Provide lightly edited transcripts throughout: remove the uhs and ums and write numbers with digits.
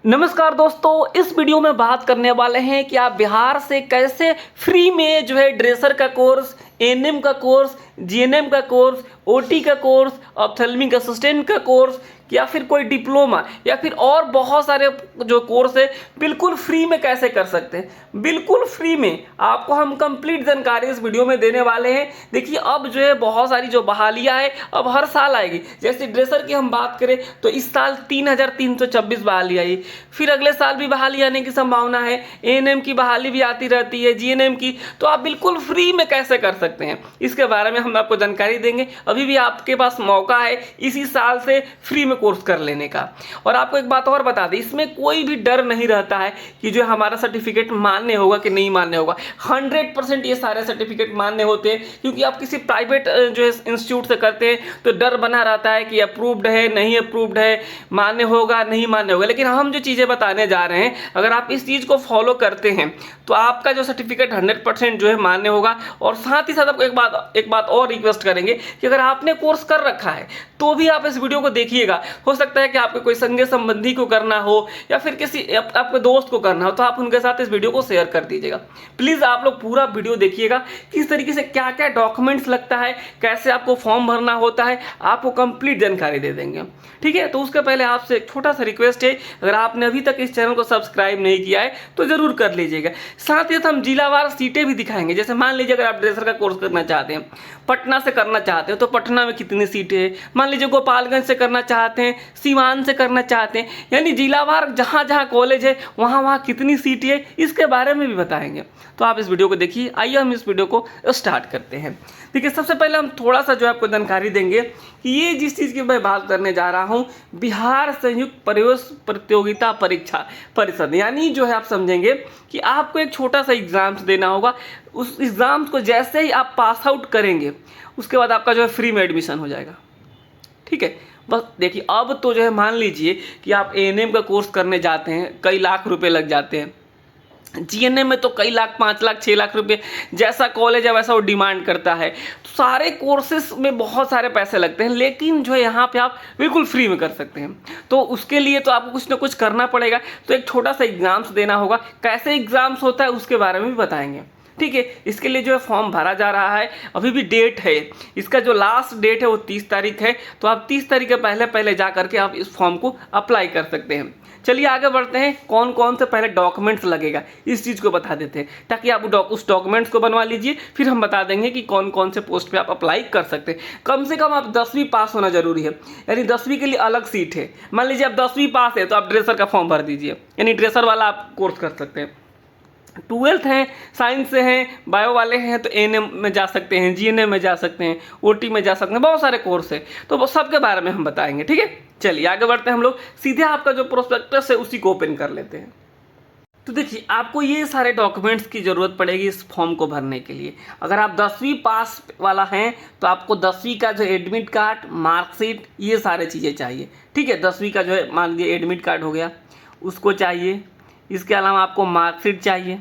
नमस्कार दोस्तों, इस वीडियो में बात करने वाले हैं कि आप बिहार से कैसे फ्री में जो है ड्रेसर का कोर्स, एएनएम का कोर्स, जीएनएम का कोर्स, ओटी का कोर्स, ऑप्थेल्मिक असिस्टेंट का कोर्स या फिर कोई डिप्लोमा या फिर और बहुत सारे जो कोर्स है बिल्कुल फ्री में कैसे कर सकते हैं। बिल्कुल फ्री में आपको हम कंप्लीट जानकारी इस वीडियो में देने वाले हैं। देखिए, अब जो है बहुत सारी जो बहालियां है अब हर साल आएगी। जैसे ड्रेसर की हम बात करें तो इस साल 3326 बहाली आई, फिर अगले साल भी बहाली आने की संभावना है। एएनएम की बहाली भी आती रहती है, जीएनएम की। तो आप बिल्कुल फ्री में कैसे कर सकते हैं इसके बारे में हम आपको जानकारी देंगे। अभी भी आपके पास मौका है इसी साल से फ्री में कोर्स कर लेने का। और आपको एक बात और बता दें, इसमें कोई भी डर नहीं रहता है कि जो हमारा सर्टिफिकेट मान्य होगा कि नहीं मान्य होगा। 100% ये सारे सर्टिफिकेट मान्य होते हैं, क्योंकि आप किसी प्राइवेट जो है इंस्टीट्यूट से करते हैं तो डर बना रहता है कि अप्रूव्ड है नहीं अप्रूव्ड है, मान्य होगा नहीं मान्य होगा। लेकिन हम जो चीज़ें बताने जा रहे हैं, अगर आप इस चीज़ को फॉलो करते हैं तो आपका जो सर्टिफिकेट 100% जो है मान्य होगा। और साथ ही साथ आपको एक बात और रिक्वेस्ट करेंगे कि अगर आपने कोर्स कर रखा है तो भी आप इस वीडियो को देखिएगा। हो सकता है कि आपके कोई संगे संबंधी को करना हो या फिर किसी आपके दोस्त को करना हो, तो आप उनके साथ इस वीडियो को शेयर कर दीजिएगा। प्लीज़ आप लोग पूरा वीडियो देखिएगा, किस तरीके से क्या क्या डॉक्यूमेंट्स लगता है, कैसे आपको फॉर्म भरना होता है, आपको कंप्लीट जानकारी दे देंगे। ठीक है, तो उसके पहले आपसे एक छोटा सा रिक्वेस्ट है, अगर आपने अभी तक इस चैनल को सब्सक्राइब नहीं किया है तो जरूर कर लीजिएगा। साथ ही साथ हम जिलावार सीटें भी दिखाएंगे। जैसे मान लीजिए अगर आप ड्रेसर का कोर्स करना चाहते हैं, पटना से करना चाहते हैं तो पटना में कितनी सीटें हैं। मान लीजिए गोपालगंज से करना चाहते हैं, सीवान से करना चाहते हैं, यानी जिलावार जहाँ जहाँ कॉलेज है वहाँ वहाँ कितनी सीटें है, इसके बारे में भी बताएंगे। तो आप इस वीडियो को देखिए। आइए हम इस वीडियो को स्टार्ट करते हैं। देखिए, सबसे पहले हम थोड़ा सा जो आपको जानकारी देंगे कि ये जिस चीज़ की मैं बात करने जा रहा हूँ, बिहार संयुक्त प्रवेश प्रतियोगिता परीक्षा परिषद, यानी जो है आप समझेंगे कि आपको एक छोटा सा एग्जाम्स देना होगा। उस एग्ज़ाम्स को जैसे ही आप पास आउट करेंगे उसके बाद आपका जो है फ्री में एडमिशन हो जाएगा। ठीक है, बस देखिए, अब तो जो है मान लीजिए कि आप एएनएम का कोर्स करने जाते हैं, कई लाख रुपए लग जाते हैं। जीएनएम में तो कई लाख, 5 लाख, 6 लाख रुपए, जैसा कॉलेज है वैसा वो डिमांड करता है। तो सारे कोर्सेज में बहुत सारे पैसे लगते हैं, लेकिन जो है यहाँ पे आप बिल्कुल फ्री में कर सकते हैं। तो उसके लिए तो आपको कुछ ना कुछ करना पड़ेगा। तो एक छोटा सा एग्जाम्स देना होगा। कैसे एग्जाम्स होता है उसके बारे में भी बताएंगे। ठीक है, इसके लिए जो है फॉर्म भरा जा रहा है। अभी भी डेट है, इसका जो लास्ट डेट है वो 30 तारीख है। तो आप 30 तारीख के पहले जा करके आप इस फॉर्म को अप्लाई कर सकते हैं। चलिए आगे बढ़ते हैं। कौन कौन से पहले डॉक्यूमेंट्स लगेगा इस चीज़ को बता देते हैं, ताकि आप उस डॉक्यूमेंट्स को बनवा लीजिए। फिर हम बता देंगे कि कौन कौन से पोस्ट पे आप अप्लाई कर सकते हैं। कम से कम आप 10वीं पास होना जरूरी है, यानी 10वीं के लिए अलग सीट है। मान लीजिए आप 10वीं पास है तो आप ड्रेसर का फॉर्म भर दीजिए, यानी ड्रेसर वाला आप कोर्स कर सकते हैं। 12th हैं, साइंस से हैं, बायो वाले हैं तो एएनएम में जा सकते हैं, जीएनएम में जा सकते हैं, ओटी में जा सकते हैं। बहुत सारे कोर्स है, तो वो सबके बारे में हम बताएंगे। ठीक है, चलिए आगे बढ़ते हैं। हम लोग सीधे आपका जो प्रोस्पेक्टस है उसी को ओपन कर लेते हैं। तो देखिए, आपको ये सारे डॉक्यूमेंट्स की ज़रूरत पड़ेगी इस फॉर्म को भरने के लिए। अगर आप 10वीं पास वाला हैं तो आपको 10वीं का जो एडमिट कार्ड, मार्कशीट, ये सारे चीज़ें चाहिए। ठीक है, 10वीं का जो है मान लीजिए एडमिट कार्ड हो गया, उसको चाहिए। इसके अलावा आपको मार्कशीट चाहिए।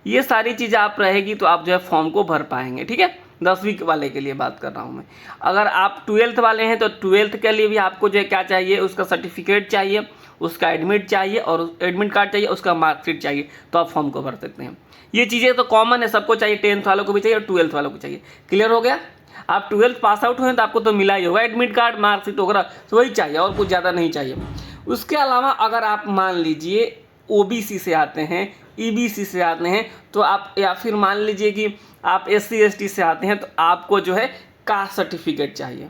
ये सारी चीज़ें आप रहेगी तो आप जो है फॉर्म को भर पाएंगे। ठीक है, 10वीं वाले के लिए बात कर रहा हूँ मैं। अगर आप 12th वाले हैं तो 12th के लिए भी आपको जो है क्या चाहिए, उसका सर्टिफिकेट चाहिए, उसका एडमिट चाहिए और एडमिट कार्ड चाहिए, उसका मार्कशीट चाहिए, तो आप फॉर्म को भर सकते हैं। ये चीज़ें तो कॉमन है, सबको चाहिए। 10th वालों को भी चाहिए और 12th वालों को चाहिए। क्लियर हो गया? आप 12th पास आउट हुए तो आपको तो मिला ही होगा, एडमिट कार्ड, मार्कशीट वगैरह तो वही चाहिए और कुछ ज़्यादा नहीं चाहिए। उसके अलावा अगर आप मान लीजिए ओबीसी से आते हैं, ईबीसी से आते हैं तो आप, या फिर मान लीजिए कि आप एससी एसटी से आते हैं तो आपको जो है कास्ट सर्टिफिकेट चाहिए।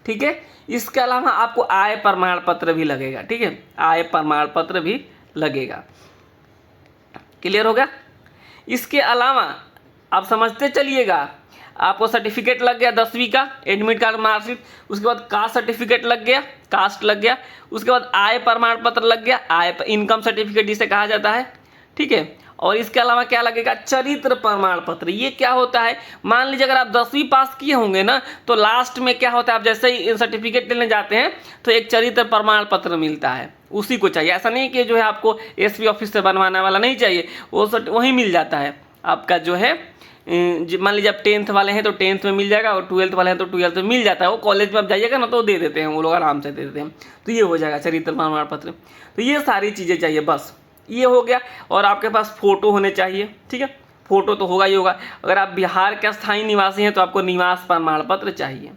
ठीक है, इसके अलावा आपको आय प्रमाण पत्र भी लगेगा। ठीक है, आय प्रमाण पत्र भी लगेगा। क्लियर हो गया? इसके अलावा आप समझते चलिएगा, आपको सर्टिफिकेट लग गया 10वीं का, एडमिट कार्ड, मार्कशीट, उसके बाद कास्ट सर्टिफिकेट लग गया, कास्ट लग गया, उसके बाद आय प्रमाण पत्र लग गया, इनकम सर्टिफिकेट जिसे कहा जाता है। ठीक है, और इसके अलावा क्या लगेगा, चरित्र प्रमाण पत्र। ये क्या होता है, मान लीजिए अगर आप 10वीं पास किए होंगे ना तो लास्ट में क्या होता है, आप जैसे ही सर्टिफिकेट लेने जाते हैं तो एक चरित्र प्रमाण पत्र मिलता है, उसी को चाहिए। ऐसा नहीं कि जो है आपको एसपी ऑफिस से बनवाने वाला नहीं चाहिए, वो वहीं मिल जाता है। आपका जो है मान लीजिए आप 10th वाले हैं तो 10th में मिल जाएगा, और 12th वाले हैं तो 12th में मिल जाता है। वो कॉलेज में आप जाइएगा ना तो दे देते हैं वो लोग, आराम से दे देते हैं। तो ये हो जाएगा चरित्र प्रमाण पत्र। तो ये सारी चीज़ें चाहिए, बस ये हो गया। और आपके पास फ़ोटो होने चाहिए, ठीक है, फ़ोटो तो होगा ही होगा। अगर आप बिहार के स्थायी निवासी हैं तो आपको निवास प्रमाण पत्र चाहिए,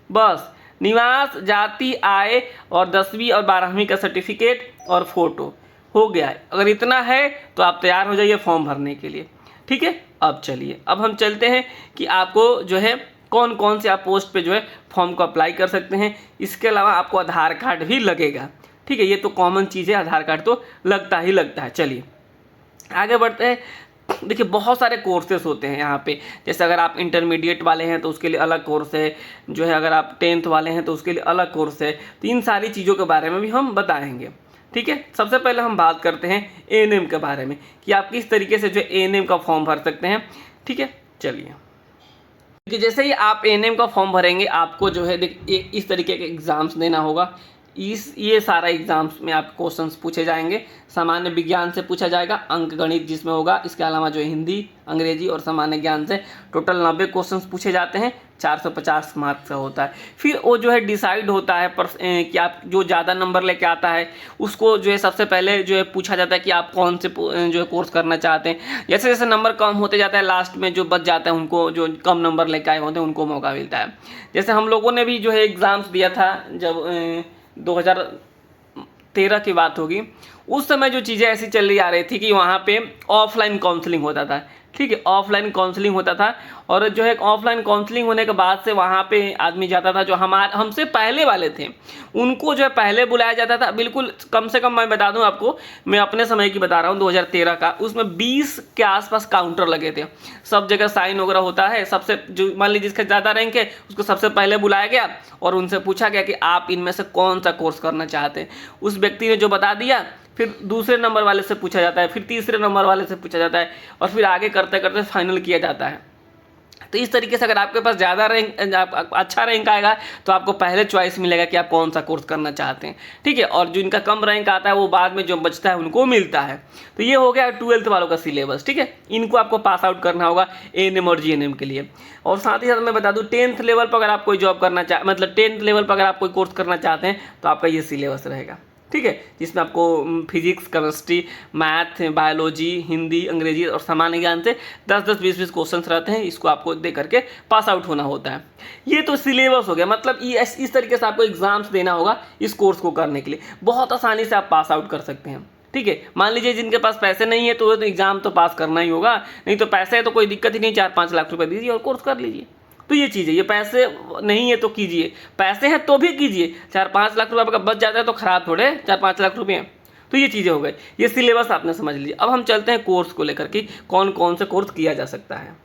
बस निवास, जाति, आय और 10वीं और 12वीं का सर्टिफिकेट और फोटो हो गया है। अगर इतना है तो आप तैयार हो जाइए फॉर्म भरने के लिए, ठीक है। अब चलिए, अब हम चलते हैं कि आपको जो है कौन कौन से आप पोस्ट पे जो है फॉर्म को अप्लाई कर सकते हैं। इसके अलावा आपको आधार कार्ड भी लगेगा, ठीक है, ये तो कॉमन चीज़ है, आधार कार्ड तो लगता ही लगता है। चलिए आगे बढ़ते हैं। देखिए बहुत सारे कोर्सेस होते हैं यहाँ पे, जैसे अगर आप इंटरमीडिएट वाले हैं तो उसके लिए अलग कोर्स है, जो है अगर आप 10th वाले हैं तो उसके लिए अलग कोर्स है। तो इन सारी चीज़ों के बारे में भी हम बताएंगे, ठीक है। सबसे पहले हम बात करते हैं एएनएम के बारे में कि आप किस तरीके से जो एएनएम का फॉर्म भर सकते हैं, ठीक है। चलिए कि जैसे ही आप एएनएम का फॉर्म भरेंगे आपको जो है इस तरीके के एग्ज़ाम्स देना होगा। ये सारा एग्जाम्स में आप क्वेश्चंस पूछे जाएंगे। सामान्य विज्ञान से पूछा जाएगा, अंक गणित जिसमें होगा, इसके अलावा जो हिंदी, अंग्रेजी और सामान्य ज्ञान से टोटल 90 क्वेश्चंस पूछे जाते हैं, 450 मार्क्स का होता है। फिर वो जो है डिसाइड होता है कि आप जो ज़्यादा नंबर लेके आता है उसको जो है सबसे पहले जो है पूछा जाता है कि आप कौन से जो है कोर्स करना चाहते हैं। जैसे जैसे नंबर कम होते जाता है, लास्ट में जो बच जाता है उनको, जो कम नंबर लेके आए होते हैं उनको मौका मिलता है। जैसे हम लोगों ने भी जो है एग्ज़ाम्स दिया था, जब 2013 की बात होगी, उस समय जो चीज़ें ऐसी चल रही आ रही थी कि वहाँ पे ऑफलाइन काउंसलिंग होता था, ठीक है, ऑफलाइन काउंसलिंग होता था। और जो है ऑफलाइन काउंसलिंग होने के बाद से वहाँ पे आदमी जाता था, जो हमसे पहले वाले थे उनको जो है पहले बुलाया जाता था। बिल्कुल कम से कम मैं बता दूं आपको, मैं अपने समय की बता रहा हूँ 2013 का, उसमें 20 के आसपास काउंटर लगे थे, सब जगह साइन वगैरह होता है। सबसे जो मान लीजिए जिसका ज़्यादा रैंक है उसको सबसे पहले बुलाया गया और उनसे पूछा गया कि आप इनमें से कौन सा कोर्स करना चाहते हैं। उस व्यक्ति ने जो बता दिया, फिर दूसरे नंबर वाले से पूछा जाता है, फिर तीसरे नंबर वाले से पूछा जाता है, और फिर आगे करते करते फाइनल किया जाता है। तो इस तरीके से अगर आपके पास ज़्यादा रैंक, अच्छा रैंक आएगा तो आपको पहले चॉइस मिलेगा कि आप कौन सा कोर्स करना चाहते हैं, ठीक है। और जो इनका कम रैंक आता है वो बाद में जो बचता है उनको मिलता है। तो ये हो गया 12th वालों का सिलेबस, ठीक है। इनको आपको पास आउट करना होगा एएनएम और जीएनएम के लिए। और साथ ही साथ मैं बता दूं 10th लेवल पर अगर आप कोई जॉब करना मतलब 10th लेवल पर अगर आप कोई कोर्स करना चाहते हैं तो आपका ये सिलेबस रहेगा, ठीक है, जिसमें आपको physics, chemistry, math, biology, Hindi, अंग्रेजी और सामान्य ज्ञान से 10-10, 20-20 क्वेश्चंस रहते हैं। इसको आपको दे करके पास आउट होना होता है। ये तो सिलेबस हो गया, मतलब इस तरीके से आपको एग्जाम्स देना होगा इस कोर्स को करने के लिए। बहुत आसानी से आप पास आउट कर सकते हैं, ठीक है। मान लीजिए जिनके पास पैसे नहीं है तो एग्जाम तो पास करना ही होगा, नहीं तो पैसे है तो कोई दिक्कत ही नहीं, 4-5 लाख रुपये दीजिए और कोर्स कर लीजिए। तो ये चीज़ है, ये पैसे नहीं है तो कीजिए, पैसे हैं तो भी कीजिए। 4-5 लाख रुपये आपका बच जाता है तो खराब थोड़े 4-5 लाख रुपये। तो ये चीज़ें हो गई, ये सिलेबस आपने समझ लीजिए। अब हम चलते हैं कोर्स को लेकर कि कौन कौन से कोर्स किया जा सकता है।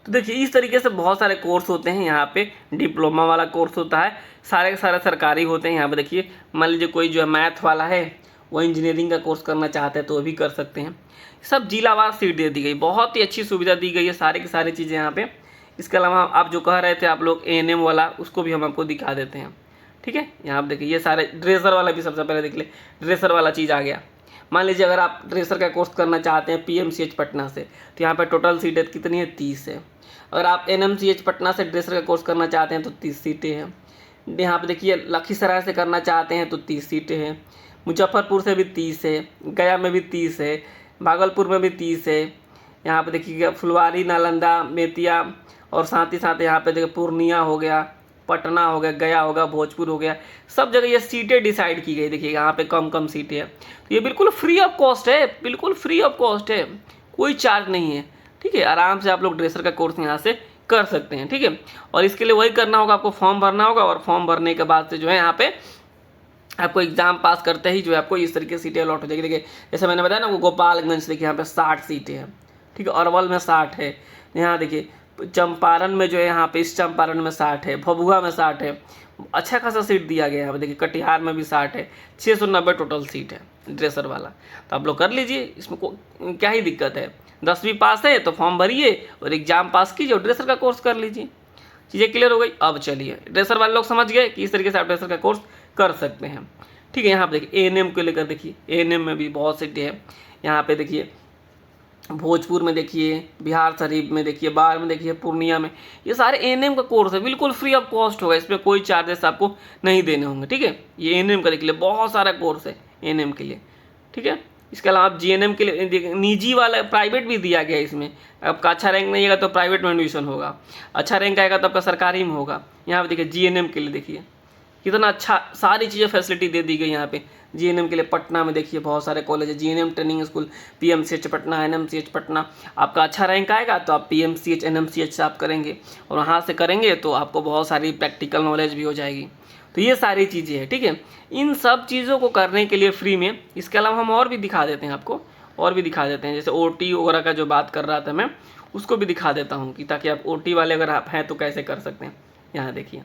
तो देखिए इस तरीके से बहुत सारे कोर्स होते हैं यहाँ पे। डिप्लोमा वाला कोर्स होता है, सारे के सारे सरकारी होते हैं। यहाँ पे देखिए मान लीजिए कोई जो है मैथ वाला है वो इंजीनियरिंग का कोर्स करना चाहते हैं तो वो भी कर सकते हैं। सब जिलावार सीट दे दी गई, बहुत ही अच्छी सुविधा दी गई है, सारी की सारी चीज़ें यहाँ पे। इसके अलावा आप जो कह रहे थे आप लोग एएनएम वाला, उसको भी हम आपको दिखा देते हैं, ठीक है। यहाँ आप देखिए ये सारे ड्रेसर वाला भी सबसे पहले देख ले, ड्रेसर वाला चीज़ आ गया। मान लीजिए अगर आप ड्रेसर का कोर्स करना चाहते हैं पीएमसीएच पटना से, तो यहाँ पर टोटल सीटें कितनी है, 30 है। अगर आप एनएमसीएच पटना से ड्रेसर का कोर्स करना चाहते हैं तो 30 सीटें हैं। यहाँ पर देखिए लखीसराय से करना चाहते हैं तो 30 सीटें हैं। मुजफ्फरपुर से भी 30 है, गया में भी 30 है, भागलपुर में भी 30 है। यहाँ पे देखिए फुलवारी, नालंदा, बेतिया और साथ ही साथ यहाँ पे देखिए पूर्णिया हो गया, पटना हो गया, गया होगा, भोजपुर हो गया, सब जगह ये सीटें डिसाइड की गई। देखिए यहाँ पे कम कम सीटें हैं। तो ये बिल्कुल फ्री ऑफ कॉस्ट है, बिल्कुल फ्री ऑफ कॉस्ट है, कोई चार्ज नहीं है, ठीक है। आराम से आप लोग ड्रेसर का कोर्स यहाँ से कर सकते हैं, ठीक है। और इसके लिए वही करना होगा, आपको फॉर्म भरना होगा और फॉर्म भरने के बाद से जो है यहाँ पे आपको एग्जाम पास करते ही जो है आपको इस तरीके से सीटें अलॉट हो जाएगी। देखिए जैसे मैंने बताया ना वो गोपालगंज, देखिए यहाँ पे 60 सीटें हैं, ठीक है। अरवल में 60 है, यहाँ देखिए चंपारण में जो है यहाँ पे इस चंपारण में 60 है, भभुआ में 60 है, अच्छा खासा सीट दिया गया है। यहाँ पे देखिए कटिहार में भी 60 है, 690 टोटल सीट है ड्रेसर वाला। तो आप लोग कर लीजिए, इसमें क्या ही दिक्कत है। 10वीं पास है तो फॉर्म भरिए और एग्जाम पास कीजिए और ड्रेसर का कोर्स कर लीजिए। चीज़ें क्लियर हो गई। अब चलिए ड्रेसर वाले लोग समझ गए कि इस तरीके से आप ड्रेसर का कोर्स कर सकते हैं, ठीक है। यहाँ पे देखिए एएनएम को लेकर देखिए, एएनएम में भी बहुत सीटें हैं। यहाँ पे देखिए भोजपुर में देखिए, बिहार शरीफ में देखिए, बाढ़ में देखिए, पूर्णिया में, ये सारे एएनएम का कोर्स है, बिल्कुल फ्री ऑफ कॉस्ट होगा, इसमें कोई चार्जेस आपको नहीं देने होंगे। ठीक है, ये एएनएम का देख लिए बहुत सारा कोर्स है एएनएम के लिए। ठीक है, इसके अलावा आप जीएनएम के लिए निजी वाला प्राइवेट भी दिया गया है इसमें। आपका अच्छा रैंक नहीं आएगा तो प्राइवेट में एडमिशन होगा, अच्छा रैंक आएगा तो आपका सरकारी में होगा। यहाँ पे देखिए जीएनएम के लिए देखिए कितना अच्छा सारी चीज़ें फैसिलिटी दे दी गई यहाँ पे। जीएनएम के लिए पटना में देखिए बहुत सारे कॉलेज है, GNM training school, PMCH Patna, NMCH Patna. आपका अच्छा रैंक आएगा तो आप पीएमसीएच एनएमसीएच से आप करेंगे, और वहाँ से करेंगे तो आपको बहुत सारी प्रैक्टिकल नॉलेज भी हो जाएगी। तो ये सारी चीज़ें हैं। ठीक है, इन सब चीज़ों को करने के लिए फ्री में, इसके अलावा हम और भी दिखा देते हैं आपको, और भी दिखा देते हैं, जैसे ओटी वगैरह का जो बात कर रहा था मैं, उसको भी दिखा देता हूँ कि ताकि आप ओटी वाले अगर आप हैं तो कैसे कर सकते हैं। यहाँ देखिए,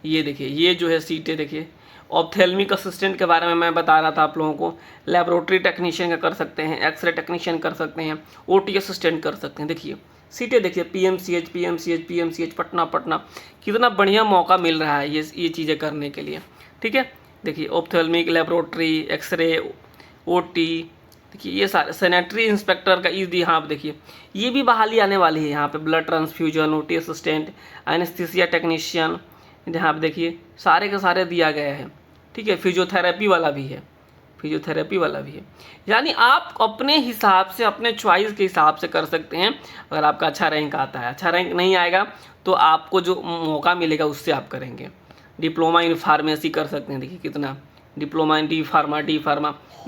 ये देखिए, ये जो है सीटें देखिए, ऑप्थेल्मिक असिस्टेंट के बारे में मैं बता रहा था आप लोगों को, लेबोरेटरी टेक्नीशियन का कर सकते हैं, एक्सरे टेक्नीशियन कर सकते हैं, ओटी असिस्टेंट कर सकते हैं। देखिए सीटें देखिए, पीएमसीएच पटना कितना बढ़िया मौका मिल रहा है ये चीज़ें करने के लिए। ठीक है, देखिए ऑप्थेल्मिक, लेबोरेटरी, एक्सरे, ओटी, देखिए ये सारे, सैनिटरी इंस्पेक्टर का यहाँ आप देखिए ये भी बहाली आने वाली है। यहाँ पे blood transfusion, OT assistant, anaesthesia technician, यहाँ आप देखिए सारे के सारे दिया गया है। ठीक है, फिजियोथेरेपी वाला भी है, यानी आप अपने हिसाब से, अपने चॉइस के हिसाब से कर सकते हैं। अगर आपका अच्छा रैंक आता है, अच्छा रैंक नहीं आएगा तो आपको जो मौका मिलेगा उससे आप करेंगे। डिप्लोमा इन फार्मेसी कर सकते हैं, देखिए कितना, डिप्लोमा इन डी फार्मा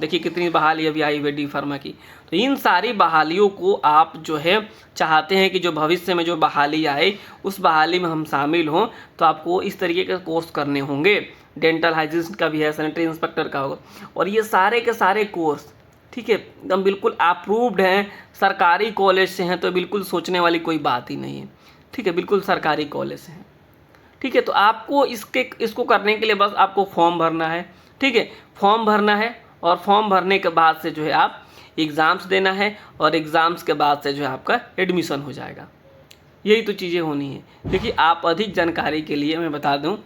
देखिए कितनी बहाली अभी आई हुई डी फार्मा की। तो इन सारी बहालियों को आप जो है चाहते हैं कि जो भविष्य में जो बहाली आए उस बहाली में हम शामिल हों, तो आपको इस तरीके के कोर्स करने होंगे। डेंटल हाइजीनिस्ट का भी है, सैनिटरी इंस्पेक्टर का होगा, और ये सारे के सारे कोर्स, ठीक है, एकदम बिल्कुल अप्रूव्ड हैं, सरकारी कॉलेज से हैं, तो बिल्कुल सोचने वाली कोई बात ही नहीं है। ठीक है, बिल्कुल सरकारी कॉलेज से हैं। ठीक है, तो आपको इसको करने के लिए बस आपको फॉर्म भरना है। ठीक है, फॉर्म भरना है, और फॉर्म भरने के बाद से जो है आप एग्ज़ाम्स देना है, और एग्ज़ाम्स के बाद से जो है आपका एडमिशन हो जाएगा। यही तो चीज़ें होनी है। देखिए, आप अधिक जानकारी के लिए मैं बता दूं,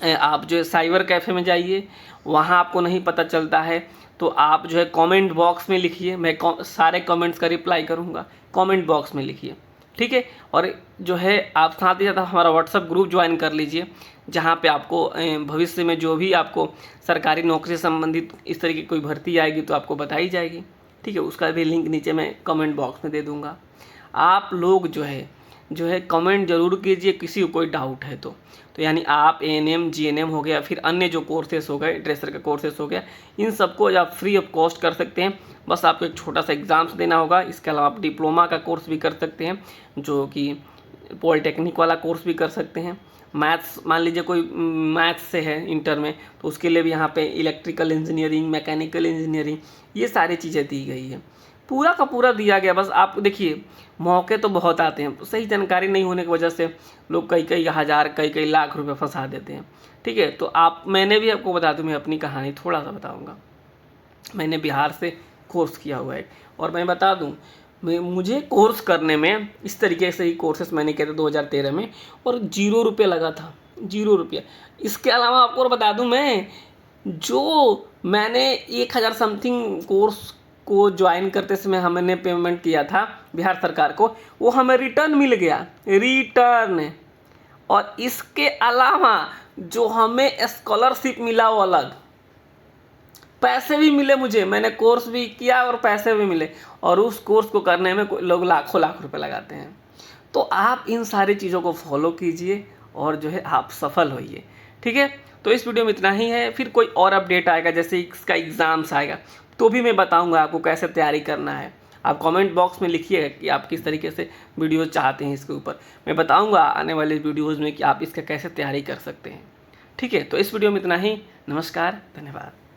आप जो है साइबर कैफ़े में जाइए, वहाँ आपको नहीं पता चलता है तो आप जो है कमेंट बॉक्स में लिखिए, मैं सारे कमेंट्स का रिप्लाई करूँगा, कमेंट बॉक्स में लिखिए। ठीक है, और जो है आप साथ ही साथ हमारा व्हाट्सएप ग्रुप ज्वाइन कर लीजिए, जहाँ पे आपको भविष्य में जो भी आपको सरकारी नौकरी से संबंधित इस तरीके की कोई भर्ती आएगी तो आपको बताई जाएगी। ठीक है, उसका भी लिंक नीचे मैं कमेंट बॉक्स में दे दूँगा। आप लोग जो है कमेंट ज़रूर कीजिए किसी को कोई डाउट है तो यानी आप एएनएम, जीएनएम हो गया, फिर अन्य जो कोर्सेस हो गए, ड्रेसर का कोर्सेस हो गया, इन सबको आप फ्री ऑफ कॉस्ट कर सकते हैं। बस आपको एक छोटा सा एग्ज़ाम्स देना होगा। इसके अलावा आप डिप्लोमा का कोर्स भी कर सकते हैं, जो कि पॉलिटेक्निक वाला कोर्स भी कर सकते हैं। मैथ्स, मान लीजिए कोई मैथ्स से है इंटर में, तो उसके लिए भी यहाँ पे इलेक्ट्रिकल इंजीनियरिंग, मैकेनिकल इंजीनियरिंग, ये सारी चीज़ें दी गई है। पूरा का पूरा दिया गया। बस आप देखिए, मौके तो बहुत आते हैं, सही जानकारी नहीं होने की वजह से लोग कई हज़ार, कई लाख रुपए फंसा देते हैं। ठीक है, तो मैंने भी आपको बता दूं, मैं अपनी कहानी थोड़ा सा बताऊंगा। मैंने बिहार से कोर्स किया हुआ है, और मैं बता दूं, मुझे कोर्स करने में इस तरीके से ही कोर्सेस मैंने किए थे 2013 में, और 0 रुपये लगा था, 0 रुपये। इसके अलावा आपको और बता दूं, मैंने 1000 समथिंग कोर्स को ज्वाइन करते समय हमने पेमेंट किया था बिहार सरकार को, वो हमें रिटर्न मिल गया, रिटर्न। और इसके अलावा जो हमें स्कॉलरशिप मिला वो अलग, पैसे भी मिले मुझे, मैंने कोर्स भी किया और पैसे भी मिले, और उस कोर्स को करने में लोग लाखों लाख रुपए लगाते हैं। तो आप इन सारी चीज़ों को फॉलो कीजिए और जो है आप सफल होइए। ठीक है, तो इस वीडियो में इतना ही है। फिर कोई और अपडेट आएगा, जैसे इसका एग्ज़ाम्स आएगा, तो भी मैं बताऊंगा आपको कैसे तैयारी करना है। आप कमेंट बॉक्स में लिखिएगा कि आप किस तरीके से वीडियो चाहते हैं इसके ऊपर, मैं बताऊंगा आने वाले वीडियोज़ में कि आप इसका कैसे तैयारी कर सकते हैं। ठीक है, तो इस वीडियो में इतना ही। नमस्कार, धन्यवाद।